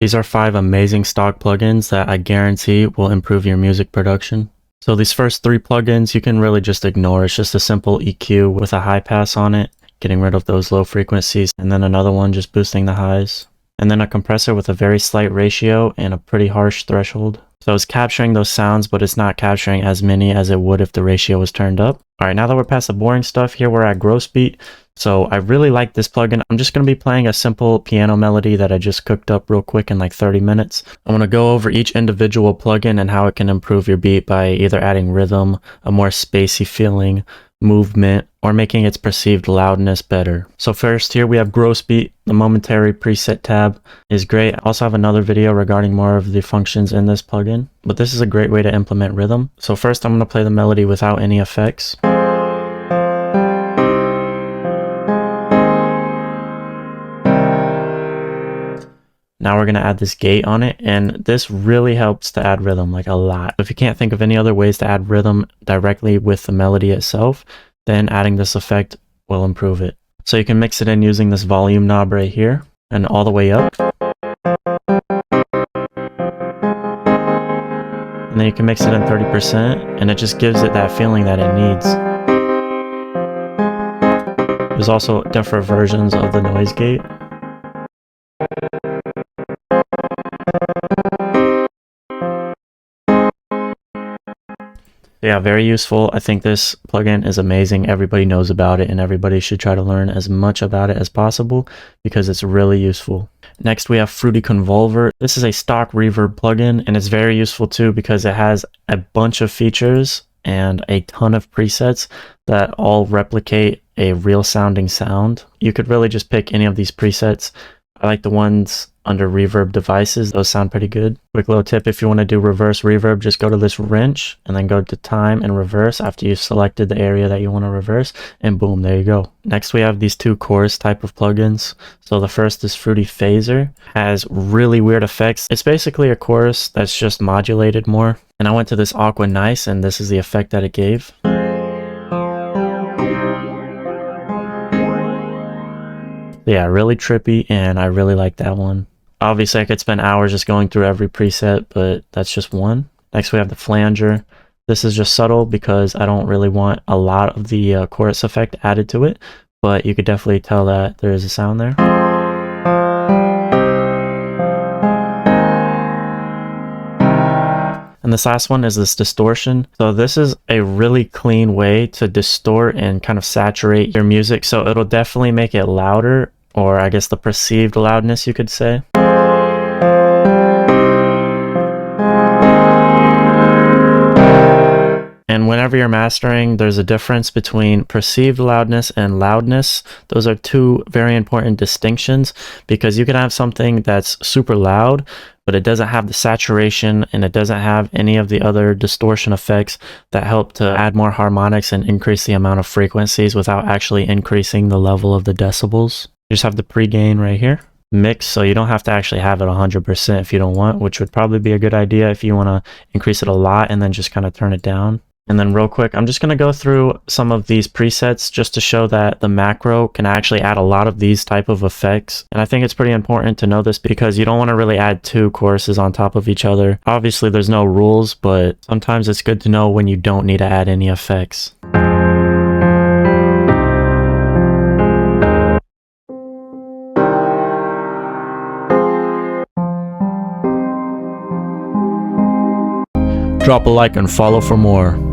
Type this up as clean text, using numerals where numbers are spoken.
These are 5 amazing stock plugins that I guarantee will improve your music production. So these first 3 plugins you can really just ignore. It's just a simple EQ with a high pass on it, getting rid of those low frequencies, and then another one just boosting the highs. And then a compressor with a very slight ratio and a pretty harsh threshold. So it's capturing those sounds, but it's not capturing as many as it would if the ratio was turned up. All right, now that we're past the boring stuff, here we're at gross beat. So I really like this plugin. I'm just going to be playing a simple piano melody that I just cooked up real quick in like 30 minutes. I'm going to go over each individual plugin and how it can improve your beat by either adding rhythm, a more spacey feeling, movement, or making its perceived loudness better. So first here we have gross beat. The momentary preset tab is great. I also have another video regarding more of the functions in this plugin, but this is a great way to implement rhythm. So first I'm going to play the melody without any effects. Now we're going to add this gate on it, and this really helps to add rhythm, like a lot. If you can't think of any other ways to add rhythm directly with the melody itself, then adding this effect will improve it. So you can mix it in using this volume knob right here and all the way up. And then you can mix it in 30%, and it just gives it that feeling that it needs. There's also different versions of the noise gate. Yeah, very useful. I think this plugin is amazing. Everybody knows about it and everybody should try to learn as much about it as possible because it's really useful. Next, we have Fruity Convolver. This is a stock reverb plugin and it's very useful too because it has a bunch of features and a ton of presets that all replicate a real sounding sound. You could really just pick any of these presets. I like the ones under reverb devices. Those sound pretty good. Quick little tip, if you want to do reverse reverb, just go to this wrench and then go to time and reverse after you've selected the area that you want to reverse, and boom, there you go. Next we have these 2 chorus type of plugins. So the first is Fruity Phaser. Has really weird effects. It's basically a chorus that's just modulated more. And I went to this Aqua Nice and this is the effect that it gave. Yeah, really trippy, and I really like that one. Obviously, I could spend hours just going through every preset, but that's just one. Next, we have the flanger. This is just subtle because I don't really want a lot of the chorus effect added to it, but you could definitely tell that there is a sound there. And this last one is this distortion. So this is a really clean way to distort and kind of saturate your music. So it'll definitely make it louder, or I guess the perceived loudness you could say. And whenever you're mastering, there's a difference between perceived loudness and loudness. Those are 2 very important distinctions because you can have something that's super loud, but it doesn't have the saturation and it doesn't have any of the other distortion effects that help to add more harmonics and increase the amount of frequencies without actually increasing the level of the decibels. You just have the pre-gain right here. Mix, so you don't have to actually have it 100% if you don't want, which would probably be a good idea if you want to increase it a lot and then just kind of turn it down. And then real quick, I'm just going to go through some of these presets just to show that the macro can actually add a lot of these type of effects. And I think it's pretty important to know this because you don't want to really add 2 choruses on top of each other. Obviously, there's no rules, but sometimes it's good to know when you don't need to add any effects. Drop a like and follow for more.